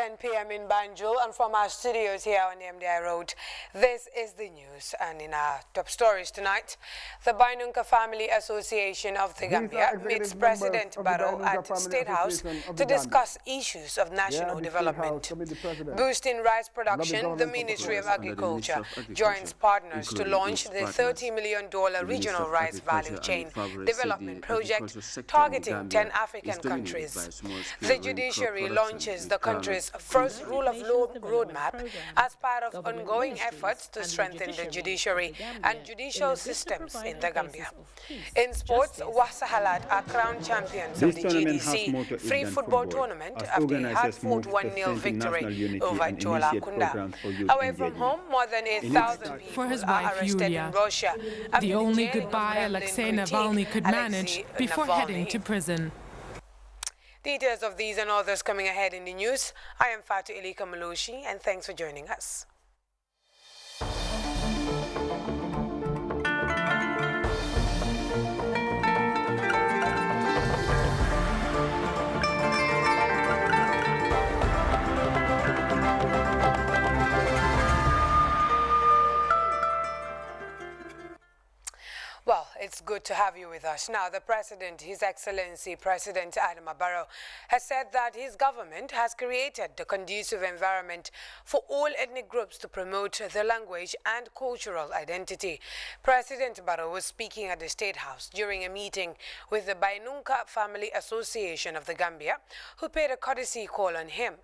10 p.m. in Banjul, and from our studios here on the MDI Road, this is the news. And in our top stories tonight, the Bainunka Family Association of the Gambia meets President Barrow at State House to discuss issues of national development. Boosting rice production, the Ministry of Agriculture joins partners to launch the $30 million regional rice value chain development project targeting 10 African countries. The judiciary launches the country's first rule of law roadmap as part of ongoing efforts to strengthen the judiciary and judicial systems in the Gambia. In sports, Wasahalat are crowned champions of the GDC free football tournament after a hard-fought 1-0 victory over Chola Kunda. Away from home, more than 8,000 people are arrested in Russia. The only goodbye Alexei Navalny could manage before heading to prison. Details of these and others coming ahead in the news. I am Fatu Elika Malushi, and thanks for joining us. Well, it's good to have you with us. Now, the President, His Excellency President Adama Barrow, has said that his government has created the conducive environment for all ethnic groups to promote their language and cultural identity. President Barrow was speaking at the State House during a meeting with the Bainunka Family Association of the Gambia, who paid a courtesy call on him.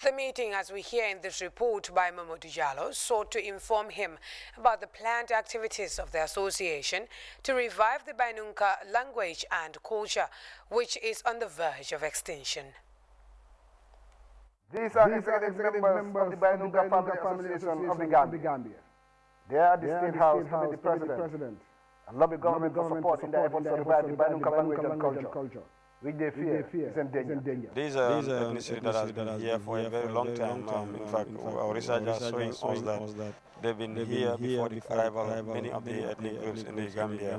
The meeting, as we hear in this report by Mamadou Jallo, sought to inform him about the planned activities of the association to revive the Bainunka language and culture, which is on the verge of extinction. These are executive members of the Bainunka Family Association of the Gambia. They are at the State House to meet the President and lobby government for support in the efforts to revive the Bainunka language and culture, which they fear is in danger. These are ethnicities that has been here for a very long time. In fact, our research is showing us that they've been here before the arrival of many of the ethnic groups in the Gambia.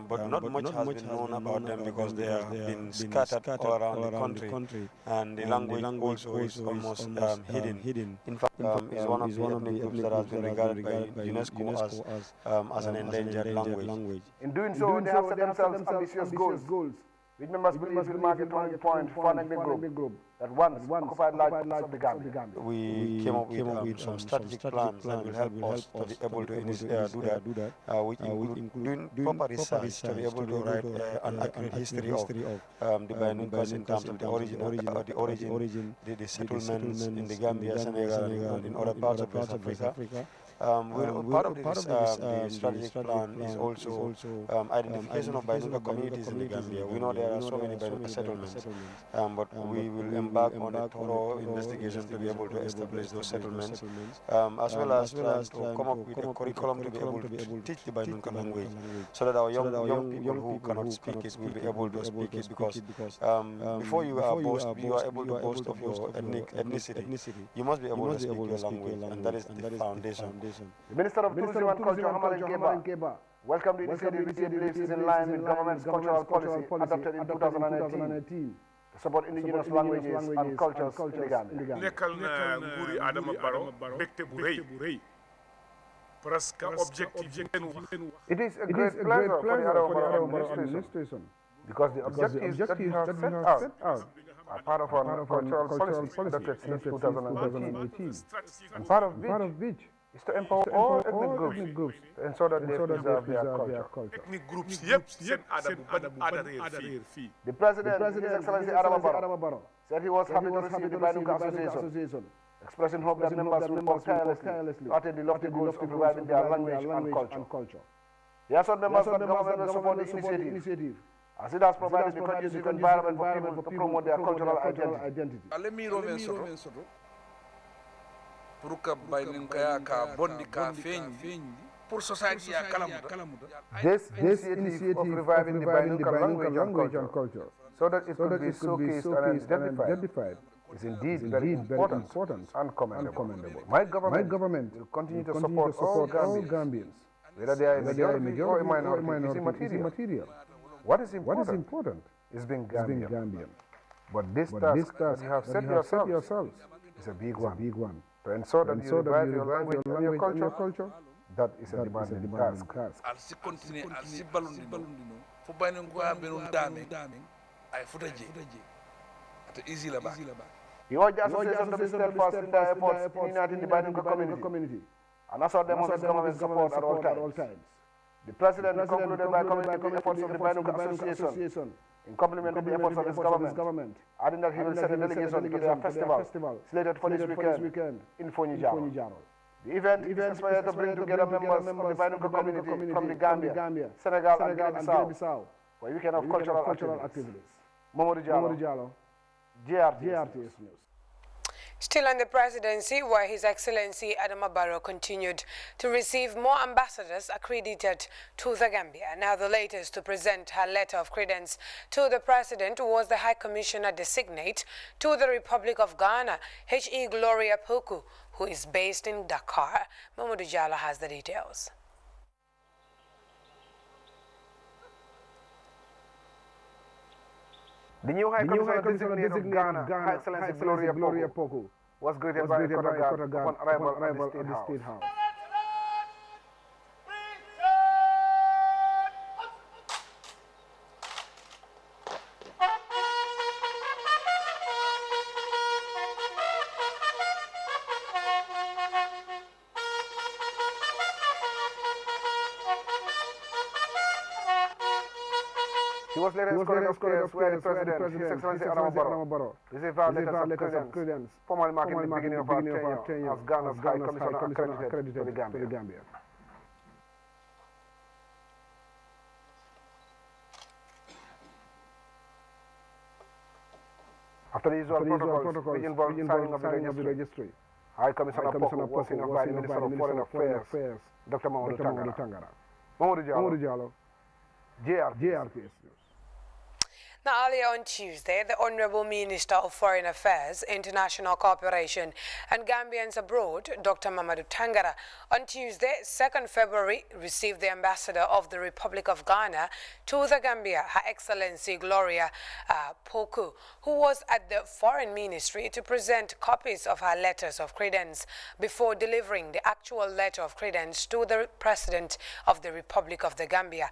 But not much has been known about them because they have been scattered all around the country. And the language also is almost hidden. In fact, it's one of the ethnic groups that has been regarded by UNESCO as an endangered language. In doing so, they have set themselves ambitious goals, which members believe will mark a turning point for an ethnic group that once occupied large parts of the Gambia. We came up with some strategic plans that will help us to be able to do that, which include doing proper research to be able to write an accurate history of the Bainunkas in terms of the origin, the settlements in the Gambia, Senegal, and in other parts of West Africa. Part of the strategic plan is also identification of Bainunka communities in the Gambia. We know there are so many Bainunka settlements, but we will embark on a thorough investigation to be able to establish those settlements, as well as to come up with a curriculum to be able to teach the Bainunka language, so that our young people who cannot speak it will be able to speak it. Because before you are able to boast of your ethnicity, you must be able to speak your language, and that is the foundation. The Minister of Tourism and Culture, Hamad Keba, welcomed the initiative which he believes is in line with government's cultural policy adopted in 2018 to support indigenous languages and cultures in the Gambia. nekkal na nguuri Adama Barrow mbégte bu rëy parce que objectif It is a great pleasure for the Adama Barrow administration because the objectives that you have set out are part of our cultural policy adopted since 2018, and part of which is to empower all ethnic groups to ensure that they preserve their culture. ethnic groups yep seen aada réer fii. The President, His Excellency Adama Barrow, said he was happy to receive the Bainunka Association, expressing hope that members will work tirelessly to attain the lofty goals of reviving their language and culture. He assured members that government will support this initiative, as it has provided the conducive environment for people to promote their cultural identity. Let me pour que Bainunka ka bondi ka feeñ pour society ya kalamuda. This initiative of reviving the Bainunka language and culture, so that it could be showcased and identified, is indeed very important and commendable. My government will continue to support all Gambians, whether they are a majority or a minority, is immaterial. What is important is being Gambian. But this task, as you have set yourselves, is a big one. To ensure that you revive your language and your culture, that is a demanding task. al si continue al si balundino fo bayno ko benun dame ay futaje to easy la ba He urged the association to be steadfast in their efforts in uniting the Bilingual community and assure them of his government support at all times. The president concluded by commending the efforts of the Bilingual Association in complement of the efforts of his government, adding that he will send a delegation to their festival slated for this weekend in Fonijaro. The event is inspired to bring together members of the Bilingual community from the Gambia, Senegal, and Guinea-Bissau for a weekend of cultural activities. Mamadou Jallow, GRTS News. Still in the presidency, where His Excellency Adama Barrow continued to receive more ambassadors accredited to the Gambia. Now the latest to present her letter of credence to the president was the High Commissioner designate to the Republic of Ghana, H.E. Gloria Poku, who is based in Dakar. Mamadou Jallow has the details. The new High Commissioner designated of Ghana, High Excellency Gloria Poku, was greeted by Kotagan upon arrival at the State House. He was later escorted upstairs where the President, His Excellency Adama Barrow, received our letters of credence, formally marking the beginning of our tenure as Ghana's High Commissioner accredited to the Gambia. After the usual protocols, which involved signing of the registry, High Commissioner Poku was seen by the Minister of Foreign Affairs, Dr. Mamadou Tangara. Mamadou Jallow, GRTS News. Now, earlier on Tuesday, the Honorable Minister of Foreign Affairs, International Cooperation and Gambians Abroad, Dr. Mamadou Tangara, on Tuesday, 2nd February, received the Ambassador of the Republic of Ghana to the Gambia, Her Excellency Gloria Poku, who was at the Foreign Ministry to present copies of her letters of credence before delivering the actual letter of credence to the President of the Republic of the Gambia,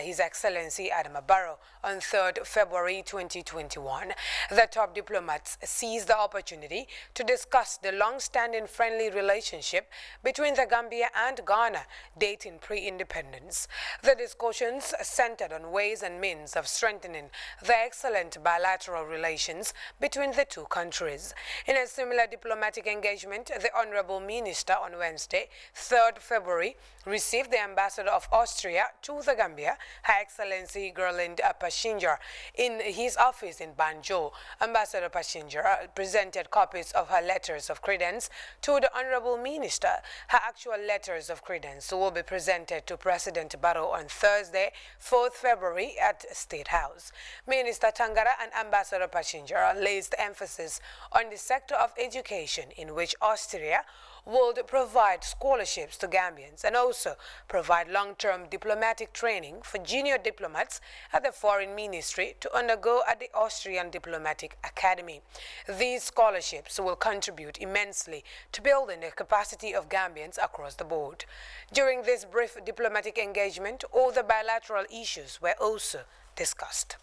His Excellency Adama Barrow, on 3rd February 2021. The top diplomats seized the opportunity to discuss the long-standing friendly relationship between the Gambia and Ghana, dating pre-independence. The discussions centered on ways and means of strengthening the excellent bilateral relations between the two countries. In a similar diplomatic engagement, the Honorable Minister on Wednesday, 3rd February, received the Ambassador of Austria to the Gambia, Her Excellency Gerlinde Paschinger, in his office in Banjul. Ambassador Paschinger presented copies of her letters of credence to the Honorable Minister. Her actual letters of credence will be presented to President Barrow on Thursday, 4th February at State House. Minister Tangara and Ambassador Paschinger placed emphasis on the sector of education, in which Austria would provide scholarships to Gambians and also provide long-term diplomatic training for junior diplomats at the Foreign Ministry to undergo at the Austrian Diplomatic Academy. These scholarships will contribute immensely to building the capacity of Gambians across the board. During this brief diplomatic engagement, all the bilateral issues were also discussed.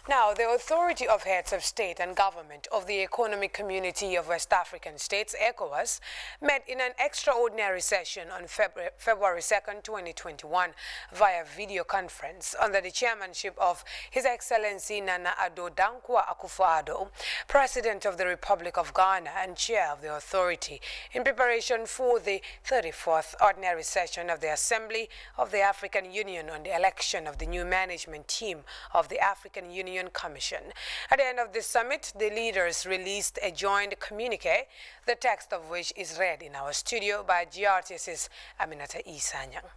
Now, the Authority of Heads of State and Government of the Economic Community of West African States, ECOWAS, met in an extraordinary session on February 2nd, 2021 via video conference under the chairmanship of His Excellency Nana Addo Dankwa Akufo-Addo, President of the Republic of Ghana and Chair of the Authority, in preparation for the 34th Ordinary Session of the Assembly of the African Union on the election of the new management team of the African Union Commission. At the end of this summit, the leaders released a joint communique, the text of which is read in our studio by GRTS's Aminata Isanyang.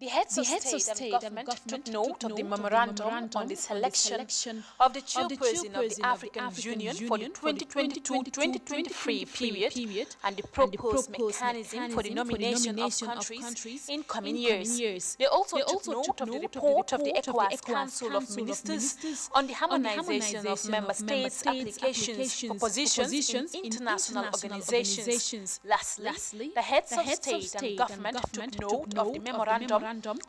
The heads of state and government took note of the memorandum on the selection of the chairperson of the African Union for the 2022-2023 period and the proposed mechanism for the nomination of countries in coming years. They also took note of the report of the ECOWAS Council of Ministers on the harmonization of member states' applications for positions in international organizations. Lastly, the heads of state and government took note of the memorandum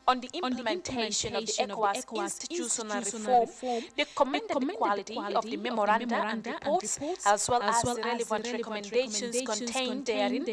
on the implementation of the ECOWAS institutional reform. They commended the quality of the memoranda and reports, as well as the relevant recommendations contained therein.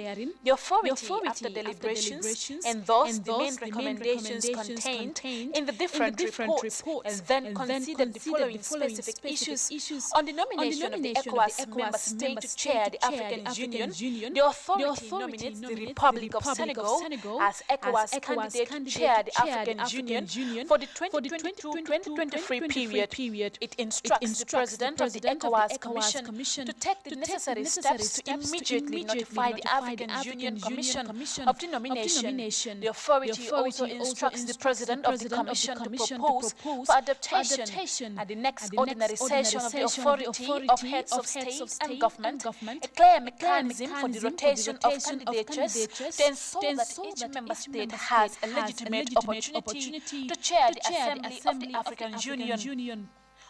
The authority, after deliberations, endorsed the main recommendations contained in the different reports, and then considered the following specific issues. On the nomination of the ECOWAS member state to chair the African Union, the authority nominates the Republic of Senegal as ECOWAS candidate to chair the African Union for the 2022-2023 period. It instructs the President of the ECOWAS Commission to take the necessary steps to immediately notify the African Union Commission of the nomination. The authority also instructs the President of the Commission to propose for adaptation at the next ordinary session of the authority of heads of state and government a clear mechanism for the rotation of candidatures to ensure that each member state has a legitimate opportunity to chair the Assembly of the African Union.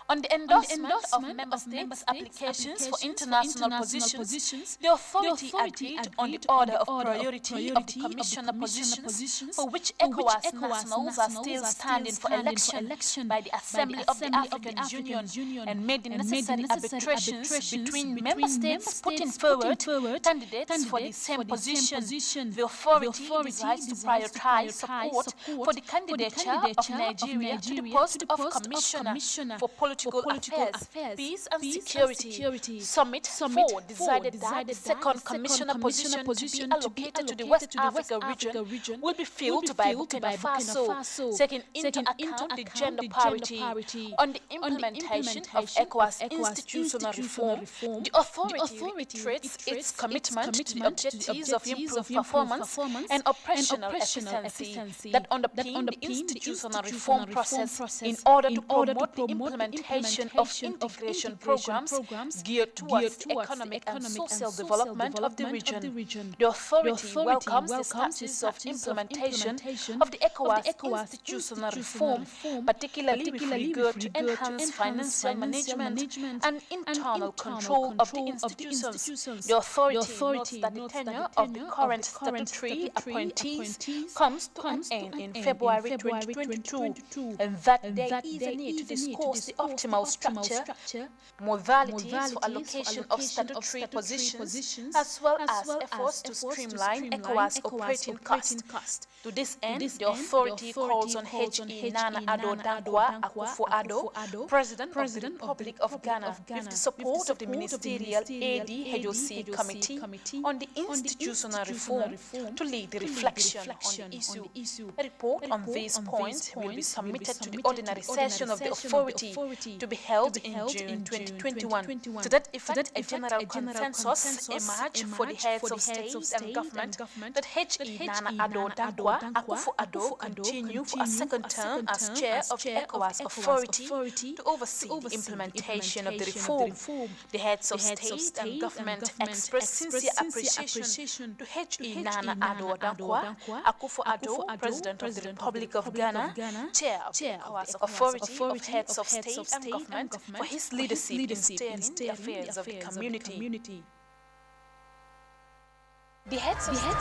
On the endorsement of member states' applications for international positions, the authority agreed on the order of priority of the commissioner positions for which ECOWAS nationals are still standing for election by the Assembly of the African Union, and made the necessary arbitrations between member states putting forward candidates for the same position. The authority decides to prioritize support for the candidature of Nigeria to the post of Commissioner for Political Affairs, Peace and Security. Summit 4 decided that the second commissioner position to be allocated to the West Africa region will be filled by Burkina Faso, taking into account the gender parity. On the implementation of ECOWAS institutional reform, the authority reiterates its commitment to the objectives of improved performance and operational efficiency that underpin the institutional reform process in order to promote the implementation of integration programs geared towards the economic and social development of the region. The authority welcomes the status of implementation of the ECOWAS institutional reform, particularly with regard to enhanced financial management and internal control of the institutions. The authority notes that the tenure of the current statutory appointees comes to an end in February 2022, and that there is a need to discuss the optimal structure, modalities for allocation of statutory positions, as well as efforts to streamline ECOWAS operating costs. To this end, the authority calls on H.E. Nana Addo Dankwa Akufo-Addo, President of the Republic of Ghana, with the support of the Ministerial AD-HOC Committee on the Institutional Reform, to lead the reflection on the issue. A report on these points will be submitted to the ordinary session of the authority to be held in June 2021. To that effect, a general consensus emerged for the heads of state and government that H.E. Nana Addo Dankwa Akufo-Addo continue for a second term as chair of the ECOWAS authority to oversee the implementation of the reform. The heads of state and government express sincere appreciation to H.E. Nana Addo Dankwa Akufo-Addo, President of the Republic of Ghana, chair of the ECOWAS authority of heads of state and government, for his leadership in steering the affairs of the community. The heads of state.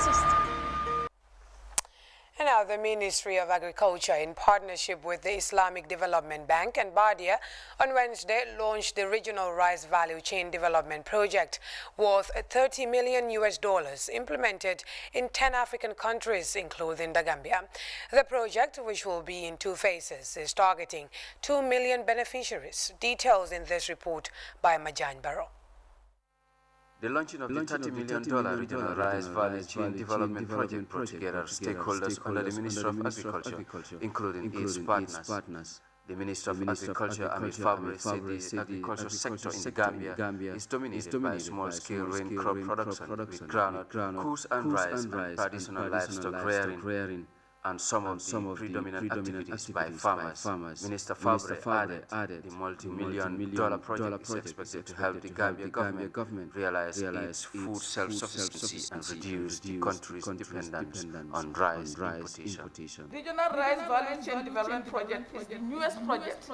And now the Ministry of Agriculture, in partnership with the Islamic Development Bank and Bardia, on Wednesday launched the Regional Rice Value Chain Development Project worth $30 million implemented in 10 African countries, including the Gambia. The project, which will be in 2 phases, is targeting 2 million beneficiaries. Details in this report by Majan Barrow. The launching of the $30 million Regional Rice Value Chain Development Project brought together stakeholders under the Ministry of Agriculture, including its partners. The Minister of Agriculture, Amit Fabre, said the agriculture sector in the Gambia is dominated by small-scale rain crop production with groundnut, coos and rice, and traditional livestock rearing. and some of the predominant activities by farmers. Minister Fabre added the multi-million dollar project is expected to help the Gambia government realize its food self-sufficiency and reduce the country's dependence on rice importation. Regional Rice Value Chain Development Project is the newest project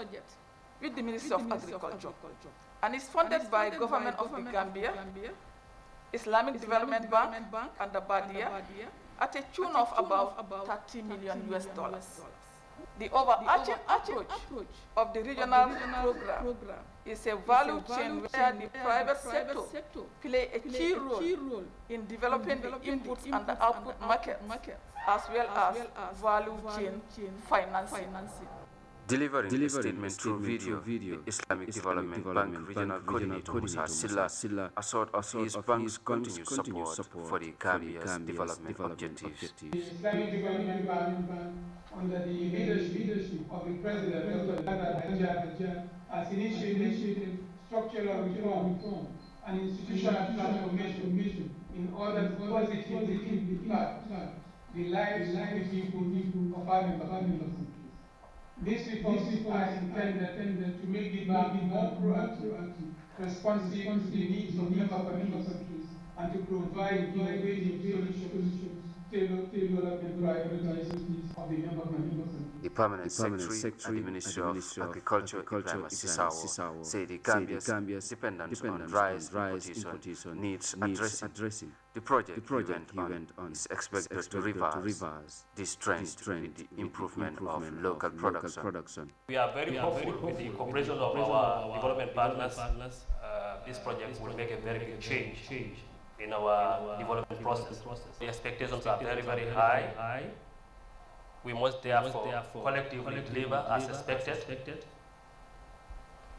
with the Ministry of Agriculture and is funded by Government of the Gambia, Islamic Development Bank and the Badia at a tune of about $30 million. The overarching approach of the regional program is a value chain where the private sector play a key role in developing the inputs and the output market, as well as value chain financing. Delivering a statement through video, the Islamic Development Bank Regional Coordinator Musa Silla assured of his bank's continued support for the Gambia's development objectives. The Islamic Development Bank, under the leadership of the President, Dr. Hajjaj, has initiated structural reform and institutional transformation in order to positively impact the lives of the people of our countries. These reforms are intended to make the bank more proactive, responsive to the needs of member countries, and to provide innovative solutions tailored to the priorities of the member countries. The permanent secretary at the Ministry of Agriculture, Ibrahim Sissawo, said the Gambia's dependence on rice importation needs addressing. The project he went on is expected to reverse this trend with the improvement of local production. We are very hopeful with the cooperation of our development partners. This project will make a very big change in our development process. The expectations are very, very high. We must therefore collectively deliver as expected.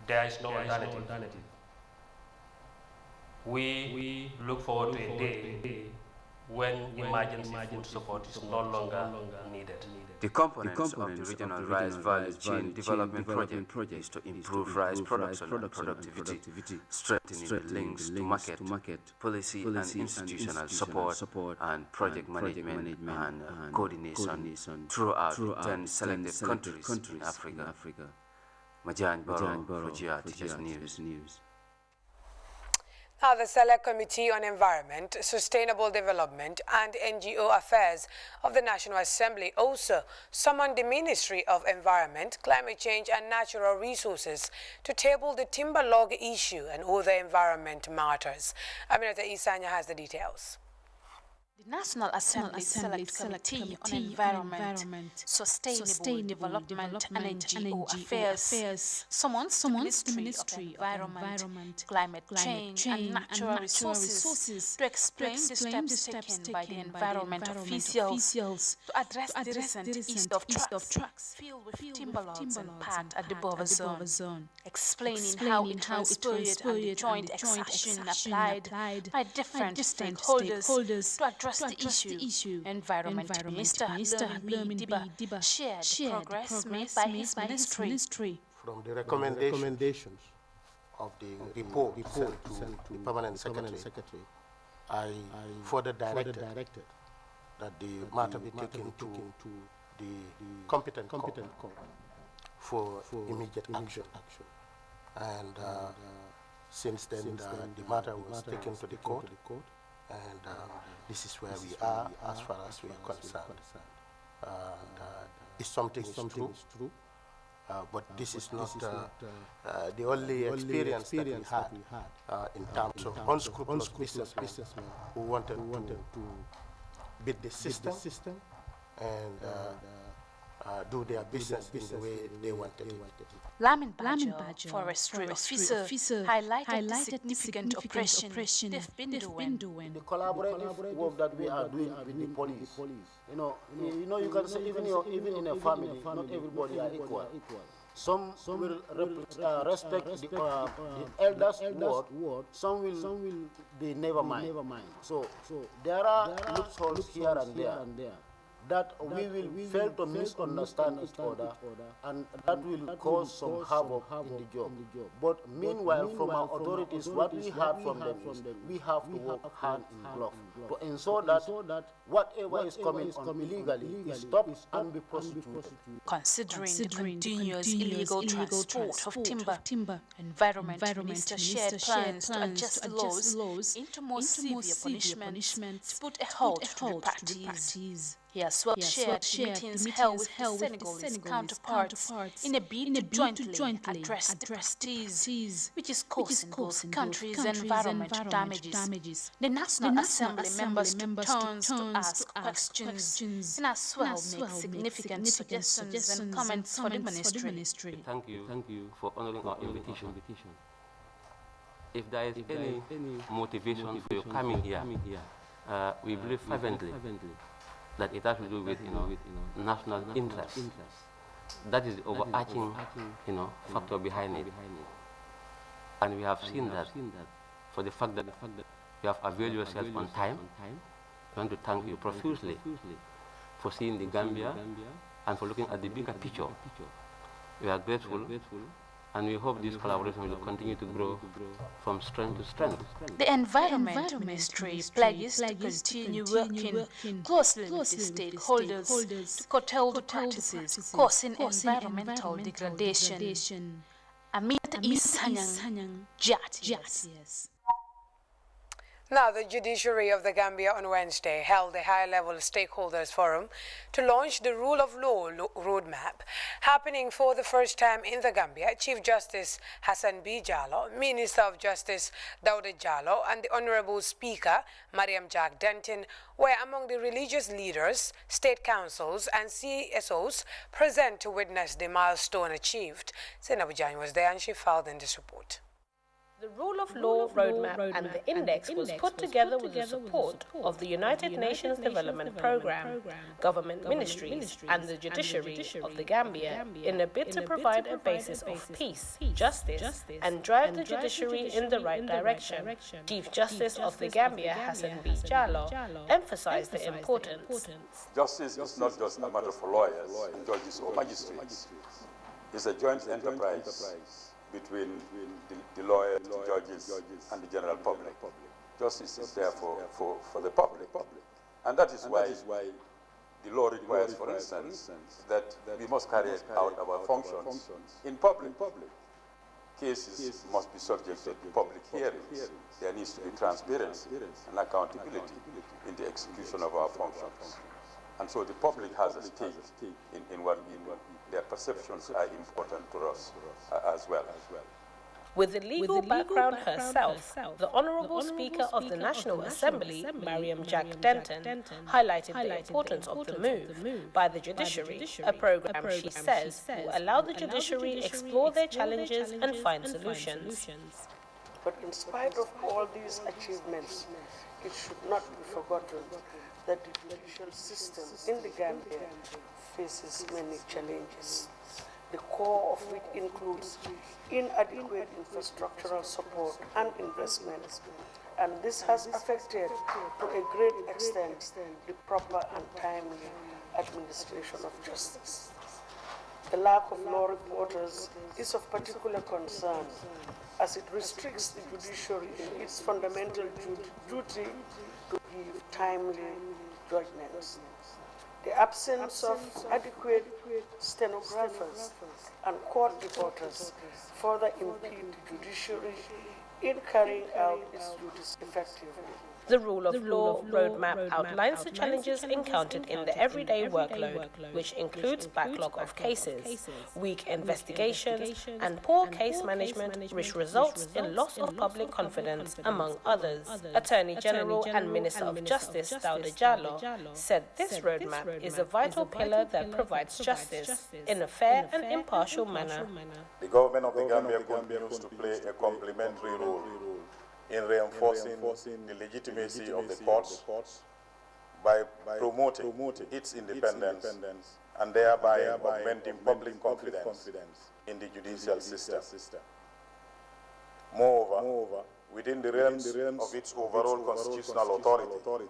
There is no alternative. We look forward to a day when emergency food support is no longer needed. The components of the Regional Rice Value Chain Development Project is to improve rice production and productivity, strengthening the links to market, policy and institutional support, and project management and coordination throughout the 10 selected countries in Africa. Majan Baro for GRTS News. Now, the Select Committee on Environment, Sustainable Development and NGO Affairs of the National Assembly also summoned the Ministry of Environment, Climate Change and Natural Resources to table the timber log issue and other environment matters. Aminata Isanya has the details. The National Assembly Select Committee on Environment, Sustainable Development and NGO Affairs summons the Ministry of Environment, Climate Change and Natural Resources to explain the steps taken by the environment officials to address the recent east of trucks filled with timber logs and packed at the buffer zone, explaining how it was spurred and the joint exertion applied by different stakeholders to address the issue. Environment Minister Lermin Diba shared the progress made by his ministry. From the recommendations of the report sent to the Permanent Secretary, I further directed that the matter be taken to the competent court for immediate action. And since then, the matter was taken to the court, and this is where we are as far as we are concerned. If something is true, but this is not the only experience that we had in terms of unscrupulous businessmen who wanted to beat the system and do their business in the way they wanted it. Lamin Badger, forestry officer, highlighted the significant oppression they've been doing. The collaborative work that we are doing with the police. You can say even in a family, not everybody are equal. Some will respect the elders' word. Some will be never mind. So there are loopholes here and there. that we will fail to misunderstand each other, and that will cause some havoc in the job. But meanwhile, from our authorities, what we heard from them is we have to work hand in glove to ensure that whatever is coming on illegally is stopped and be prosecuted. Considering the continuous illegal transport of timber, Environment Minister shared plans to adjust the laws into more severe punishments to put a halt to the practice. He as well shared the meetings held with the Senegalese counterparts in a bid to jointly address the practice, which is causing both countries' environmental damages. The National Assembly members took turns to ask questions and as well make significant suggestions and comments for the ministry. Thank you for honoring our invitation. If there is any motivation for you coming here, we believe fervently that it has to do with national interest. That is the overarching factor behind it. And we have seen that for the fact that you have availed yourself on time. We want to thank you profusely for seeing the Gambia and for looking at the bigger picture. We are grateful, and we hope this collaboration will continue to grow from strength to strength. The Environment Ministry pledges to continue working closely with the stakeholders to curtail the practices causing environmental degradation. Amita Isanyang, GRTS. Now, the judiciary of the Gambia on Wednesday held a high-level stakeholders forum to launch the rule of law roadmap. Happening for the first time in the Gambia, Chief Justice Hassan B. Jallow, Minister of Justice Dauda Jallow, and the Honorable Speaker Mariam Jack Denton were among the religious leaders, state councils, and CSOs present to witness the milestone achieved. Zainabu Jani was there and she filed in this report. The Rule of Law Roadmap and the Index was put together with the support of the United Nations Development Programme, government ministries and the judiciary of the Gambia in a bid to provide a basis of peace, justice and drive the judiciary in the right direction. Chief Justice of the Gambia, Hassan B. Jallow, emphasized the importance. Justice is not just a matter for lawyers and judges or magistrates. It's a joint enterprise between the lawyers, the judges, and the general public. Justice is there for the public. And that is why the law requires, for instance, that we must carry out our functions in public. Cases must be subjected to public hearings. There needs to be transparency and accountability in the execution of our functions. And so the public has a stake in what we do. Their perceptions are important to us as well. With the legal background herself, the Honorable Speaker of the National Assembly, Mariam Jack Denton, highlighted the importance of the move by the judiciary, a program, she says, will allow the judiciary explore their challenges and find solutions. But in spite of all these achievements, it should not be forgotten that the judicial system in the Gambia faces many challenges, the core of which includes inadequate infrastructural support and investment, and this has affected to a great extent the proper and timely administration of justice. The lack of law reporters is of particular concern as it restricts the judiciary in its fundamental duty to give timely judgments. The absence of adequate stenographers and court reporters further impede the judiciary in carrying out its duties effectively. The Rule of Law Roadmap outlines the challenges encountered in the everyday workload, which includes backlog of cases, weak investigations, and poor case management, which results in loss of public confidence, among others. Attorney General and Minister of Justice Dauda Jallow said this roadmap is a vital pillar that provides justice in a fair and impartial manner. The government of the Gambia continues to play a complementary role in reinforcing the legitimacy of the courts by promoting its independence and thereby augmenting public confidence in the judicial system. Moreover, within the realms of its overall constitutional authority,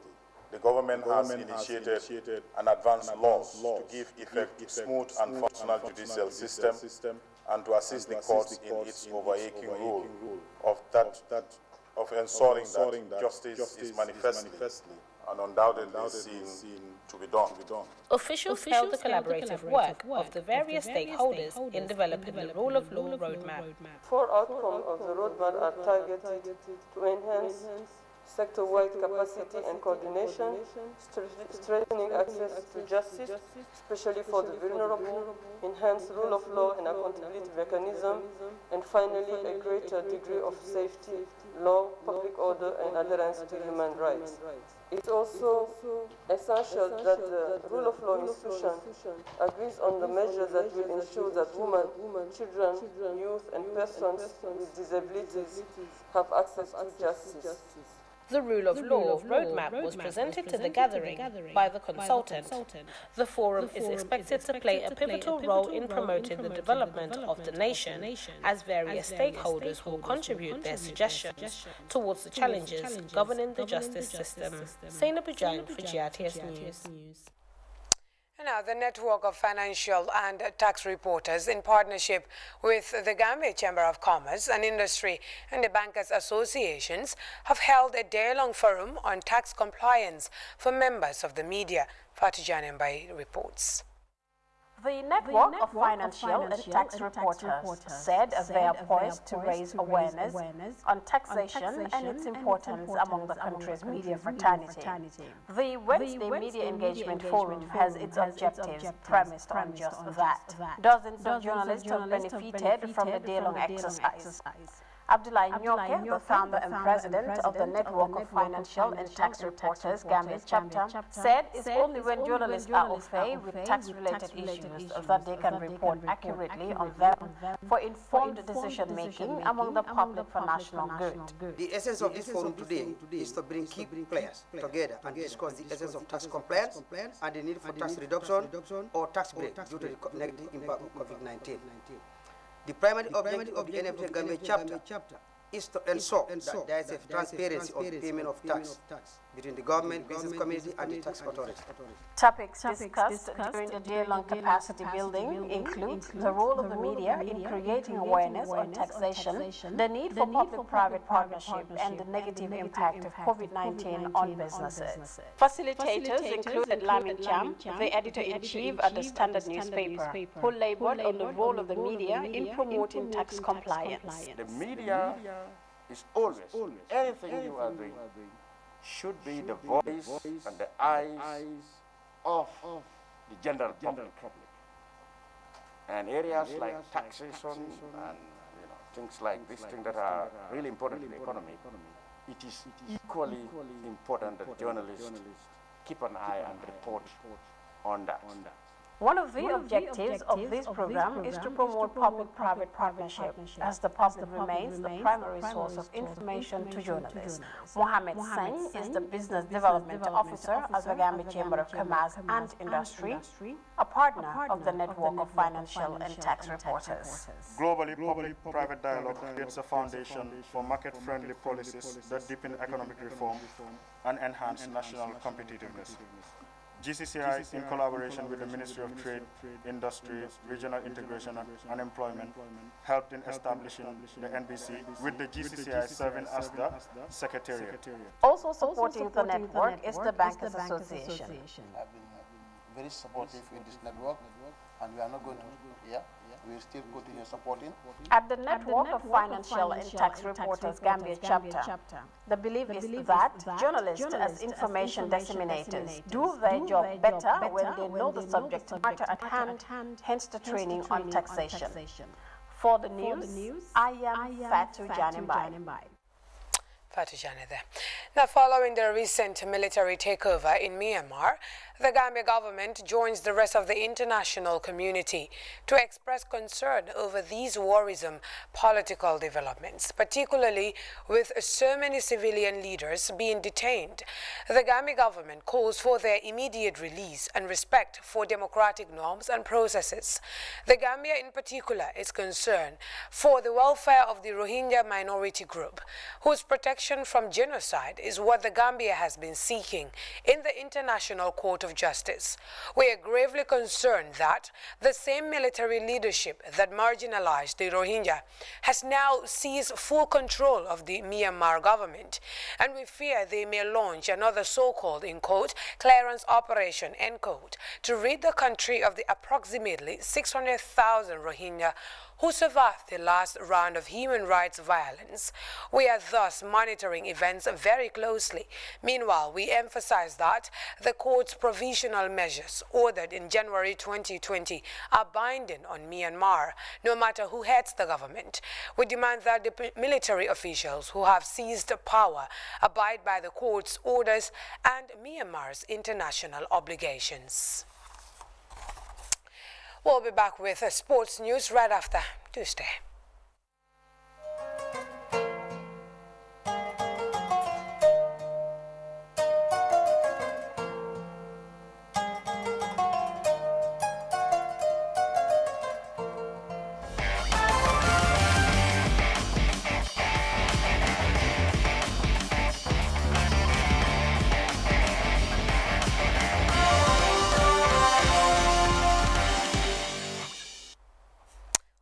the government has initiated and advanced laws to give effect to smooth and functional judicial system and to assist the courts in its overarching role of ensuring that justice is manifestly and undoubtedly seen to be done. Officials held the collaborative work of the various stakeholders in developing the rule of law roadmap. 4 outcomes of the roadmap are targeted to enhance sector-wide capacity and coordination, strengthening access to justice, especially for the vulnerable, enhance rule of law and accountability mechanism, and finally a greater degree of safety, law, public order, and adherence to human rights. It's also essential that the rule of law institution agrees on the measures that will ensure that women, children, youth, and persons with disabilities have access to justice. The rule of law roadmap was presented to the gathering by the consultant. The forum is expected to play a pivotal role in promoting the development of the nation, as various stakeholders will contribute their suggestions towards the challenges governing the justice system. Saina Bujang for GRTS News. Now, the network of financial and tax reporters, in partnership with the Gambia Chamber of Commerce and Industry and the Bankers Associations, have held a day-long forum on tax compliance for members of the media. Fatih Janembai reports. The network of financial and tax reporters said they are poised to raise awareness on taxation and its importance among the country's media fraternity. The Wednesday Media Engagement Forum has its objectives premised on just that. Dozens of journalists have benefited from the day-long exercise. Abdullah Nyoke, the founder and president of the Network of Financial and Tax Reporters Gambia chapter, said it's only when journalists are au fait with tax-related issues that they can report accurately on them for informed decision-making among the public for national good. The essence of this forum today is to bring key players together and discuss the essence of tax compliance and the need for tax reduction or tax break due to the negative impact of COVID-19. The primary objective of the NFT Gambia chapter is to ensure that there is a transparency of the payment of tax between the government, business community, and the tax authority. Topics discussed during the day-long capacity building include the role of the media in creating awareness on taxation, the need for public-private partnership, and the negative impact of COVID-19 on businesses. Facilitators included Lamin Cham, the editor-in-chief at the Standard newspaper, who labored on the role of the media in promoting tax compliance. The media is always, anything you are doing should be the voice and the eyes of the general public. And areas like taxation and things like this thing that are really important in the economy, it is equally important that journalists keep an eye and report on that. One of the objectives of this program is to promote public-private partnership, as the public remains the primary source of information to journalists. Mohamed Singh is the Business Development Officer at the Gambia Chamber of Commerce and Industry, a partner of the Network of Financial and Tax Reporters. Globally, public-private dialogue creates a foundation for market-friendly policies that deepen economic reform and enhance national competitiveness. GCCI, in collaboration with the Ministry of Trade, Industry, Regional Integration and Employment, helped in establishing the NBC, with the GCCI serving as the Secretariat. Also supporting the network is the Bankers Association. I've been very supportive in this network, and we are not going to, we will still continue supporting. At the Network of Financial and Tax Reporters Gambia chapter, the belief is that journalists as information disseminators do their job better when they know the subject matter at hand, hence the training on taxation. For the news, I am Fatu Janimbai. there. Now, following the recent military takeover in Myanmar, the Gambia government joins the rest of the international community to express concern over these worrisome political developments, particularly with so many civilian leaders being detained. The Gambia government calls for their immediate release and respect for democratic norms and processes. The Gambia in particular is concerned for the welfare of the Rohingya minority group, whose protection protection from genocide is what the Gambia has been seeking in the International Court of Justice. We are gravely concerned that the same military leadership that marginalized the Rohingya has now seized full control of the Myanmar government, and we fear they may launch another so-called, in quote, clearance operation, end quote, to rid the country of the approximately 600,000 Rohingya who survived the last round of human rights violence. We are thus monitoring events very closely. Meanwhile, we emphasize that the court's provisional measures ordered in January 2020 are binding on Myanmar, no matter who heads the government. We demand that the military officials who have seized power abide by the court's orders and Myanmar's international obligations. We'll be back with sports news right after Tuesday.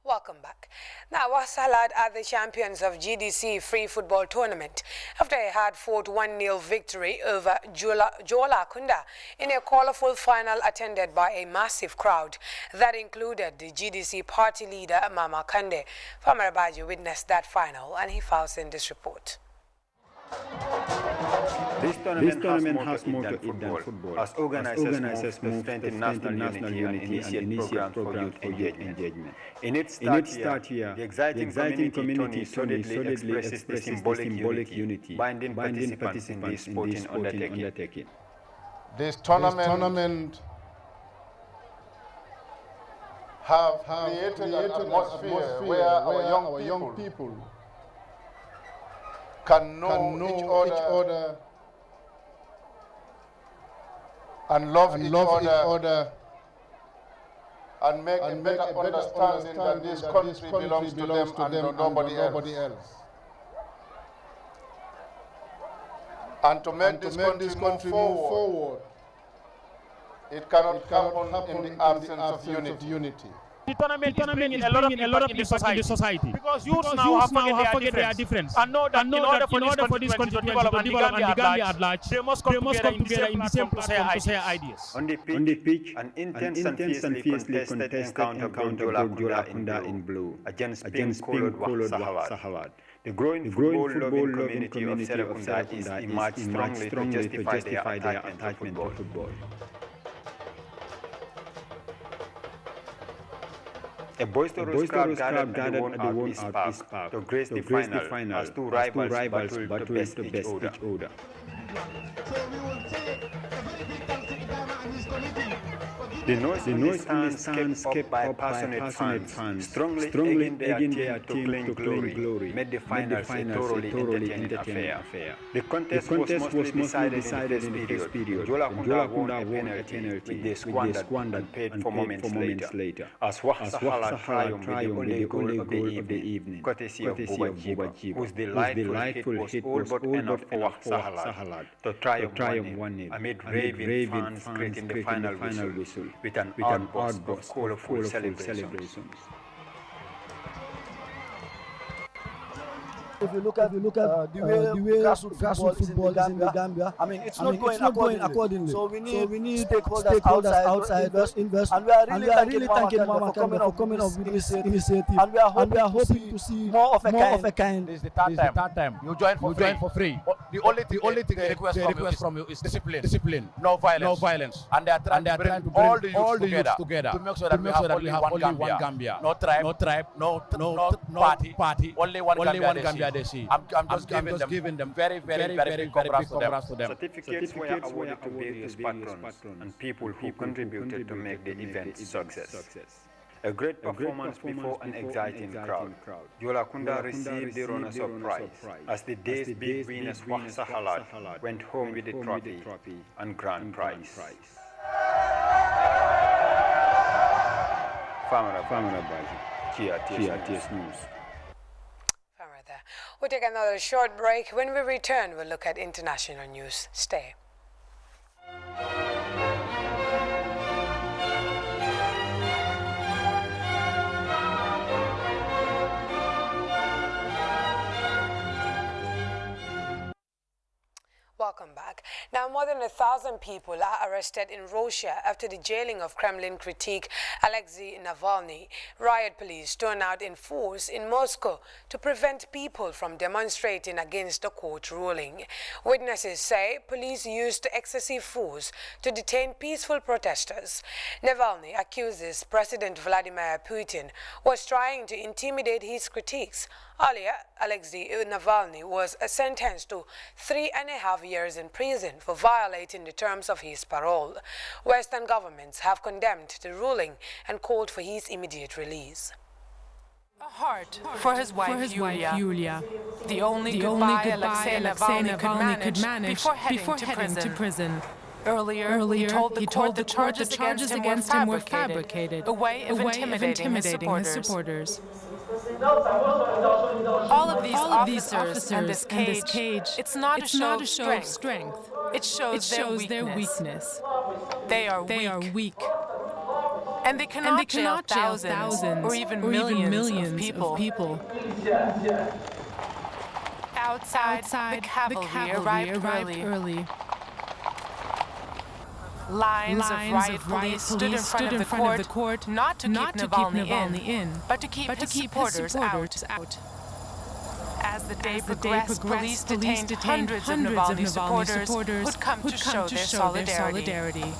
Welcome back. Now, Wasalat are the champions of GDC Free Football Tournament after a hard-fought 1-0 victory over Jola Kunda in a colourful final attended by a massive crowd that included the GDC party leader Mama Kande. Famara Baji witnessed that final and he files in this report. This tournament has more to it than football, as organizers move to strengthen national unity and initiate programs for youth engagement. In its start here, the exciting community solidly expresses the symbolic unity, binding participants in this sporting undertaking. This tournament have created an atmosphere where our young people can know each other and love each other and make a better understanding that this country belongs to them and nobody else. And to make this country move forward, it cannot happen in the absence of unity. The tournament is bringing a lot of impact in the society. Because youths now have forget their difference. And know that in order for this country to develop and the Gambia at large, they must come together in the same platform to share ideas. On the pitch, an intense and fiercely contested encounter brought Jola Kunda in blue against pink-coloured Sahawad. The growing football-loving community of Serekunda is emerged strongly to justify their attachment to football. A boisterous crowd gathered at the worn-out park to grace the final as two rivals battled to best each other. The noise in the stands kept up by passionate fans, strongly egging their team to claim glory, made the finals a thoroughly entertaining affair. The contest was mostly decided in the first period. Jola Kunda won a penalty which they squandered and paid for moments later. As Wasahala triumphed with the only goal of the evening, courtesy of Buba, whose delightful hit was all but enough for Wasahala to triumph 1-0 amid raving fans creating the final whistle with an outburst of colorful celebrations. If you look at the way grassroots football is in the Gambia, I mean, it's not going accordingly. So we need stakeholders outside invest, and we are really thanking Mama Kande for coming up with this initiative. And we are hoping to see more of a kind. This is the third time. You join for free. The only thing they request from you is discipline. No violence. And they are trying to bring all the youths together to make sure that we have only one Gambia. No tribe, no party. Only one Gambia. They see. I'm just giving them very big congrats to them. Certificates were awarded to various patrons and people who contributed to make the event a success. A great performance before an exciting crowd. Jola Kunda received the runners-up prize as the day's big winners Wasahala went home with the trophy and grand prize. Famara Baji, GRTS News. We'll take another short break. When we return, we'll look at international news. Stay. Welcome back. Now, more than 1,000 people are arrested in Russia after the jailing of Kremlin critic Alexei Navalny. Riot police turned out in force in Moscow to prevent people from demonstrating against the court ruling. Witnesses say police used excessive force to detain peaceful protesters. Navalny accuses President Vladimir Putin was trying to intimidate his critics. Earlier, Alexei Navalny was sentenced to 3.5 years in prison for violating the terms of his parole. Western governments have condemned the ruling and called for his immediate release. A heart for his wife, Yulia. The only goodbye Alexei Navalny could manage before heading to prison. Earlier, he told the court the charges against him were fabricated, a way of intimidating his supporters. All of these officers and this cage, it's not a show of strength. It shows their weakness. They are weak. And they cannot jail thousands or even millions of people. Outside, the cavalry arrived early. Lines of riot police stood in front of the court, not to keep Navalny in, but to keep his supporters out. As the day progressed, police detained hundreds of Navalny supporters who'd come to show their solidarity.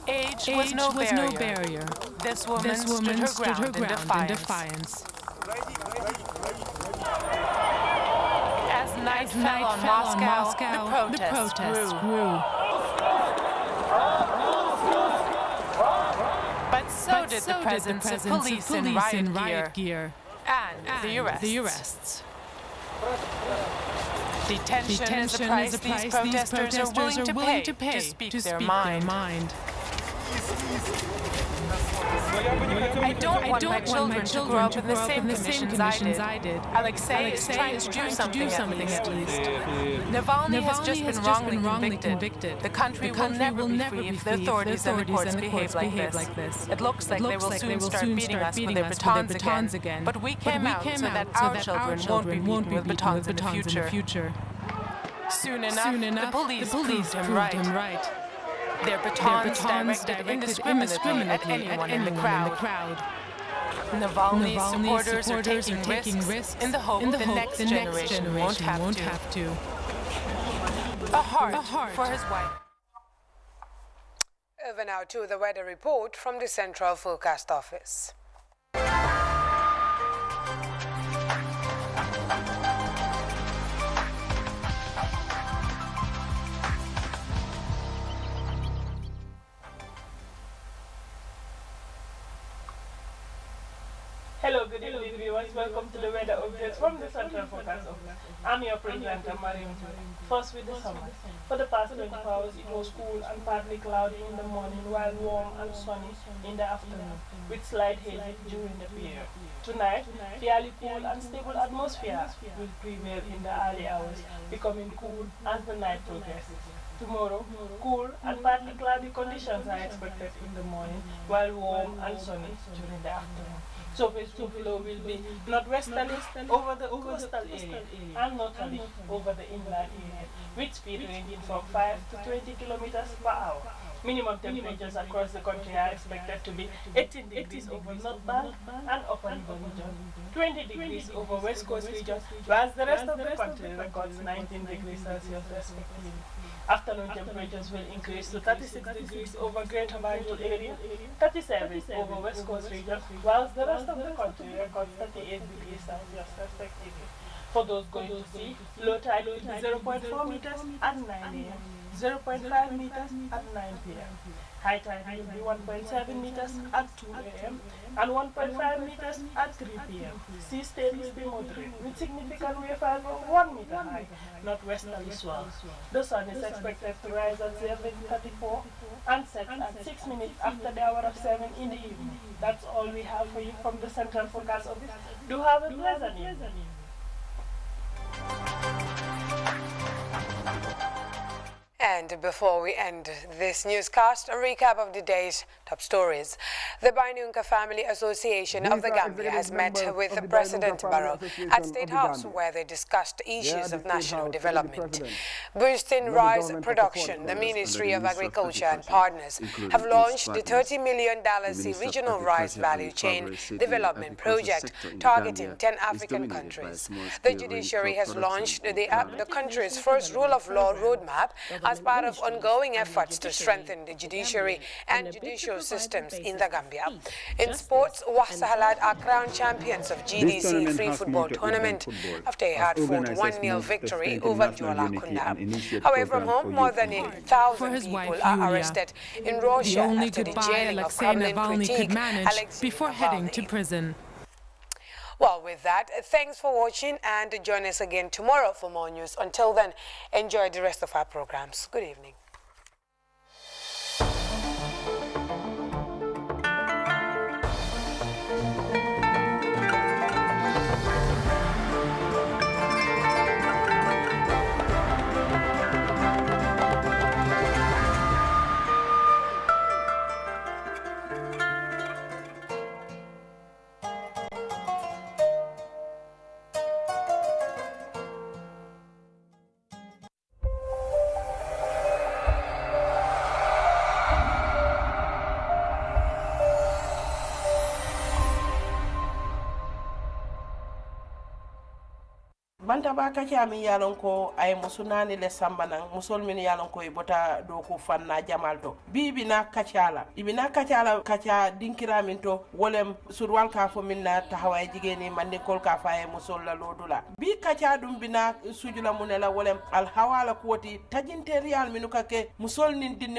Age was no barrier. This woman stood her ground in defiance. As night fell on Moscow, the protests grew. But so did the presence of police in riot gear and the arrests. Detention is a price these protesters are willing to pay to speak their mind. I don't want my children to grow up in the same conditions I did. Alexei is trying to do something at least. Navalny has just been wrongly convicted. The country will never be free if the authorities and the courts behave like this. It looks like they will soon start beating us with their batons again. But we came out so that our children won't be beaten with batons in the future. Soon enough, the police proved him right. Their batons directed indiscriminately at anyone in the crowd. Navalny's supporters are taking risks in the hope the next generation won't have to. A heart for his wife. Over now to the weather report from the Central Forecast Office. Hello, good evening viewers. Welcome to the weather updates from the Central Forecast Office. I'm your presenter, Mariam. First with the summer. For the past 24 hours, it was cool and partly cloudy in the morning, while warm and sunny in the afternoon, with slight haze during the period. Tonight, fairly cool and stable atmosphere will prevail in the early hours, becoming cool as the night progresses. Tomorrow, cool and partly cloudy conditions are expected in the morning, while warm and sunny during the afternoon. Surface flow will be northwesterly over the coastal area and northerly over the inland area, with speed ranging from 5 to 20 kilometers per hour. Minimum temperatures across the country are expected to be 18 degrees over North Bank and Upper River region, 20 degrees over West Coast region, whilst the rest of the country records 19 degrees Celsius respectively. Afternoon temperatures will increase to 36 degrees over Greater Banjul area, 37 over West Coast region, whilst the rest of the country records 38 degrees Celsius respectively. For those going to sea, low tide will be 0.4 meters at 9 a.m., 0.5 meters at 9 p.m. High tide will be 1.7 meters at 2 a.m. and 1.5 meters at 3 p.m. Sea state will be moderate, with significant wave of 1 meter high, northwesterly swell. The sun is expected to rise at 7:34 and set at 6 minutes after the hour of 7 in the evening. That's all we have for you from the Central Forecast Office. Do have a pleasant evening. And before we end this newscast, a recap of the day's top stories. The Bainunka Family Association of the Gambia has met with President Barrow at State House, where they discussed issues of national development. Boosting rice production, the Ministry of Agriculture and partners have launched the $30 million Regional Rice Value Chain Development Project targeting 10 African countries. The judiciary has launched the country's first rule of law roadmap as part of ongoing efforts to strengthen the judiciary and judicial systems in the Gambia. In sports, Wasahalat are crowned champions of GDC Free Football Tournament after a hard-fought 1-0 victory over Jola Kunda. Away from home, more than 1,000 people are arrested in Russia after the jailing of Kremlin critique Alexei before heading to prison. Well, with that, thanks for watching and join us again tomorrow for more news. Until then, enjoy the rest of our programs. Good evening. banta ba ka mi yalon ko ay musunani le sambanan musol min yalon ko bota do ko fanna jamalto bibi na kacala ibina kacala kaca dinkira min to wolem surwal ka fo minna tahaway jigeni mande kol ka fa ay musol la lodula bi kaca dum bina sujula munela wolem al hawala koti tajinte real minu kake musol nin dinne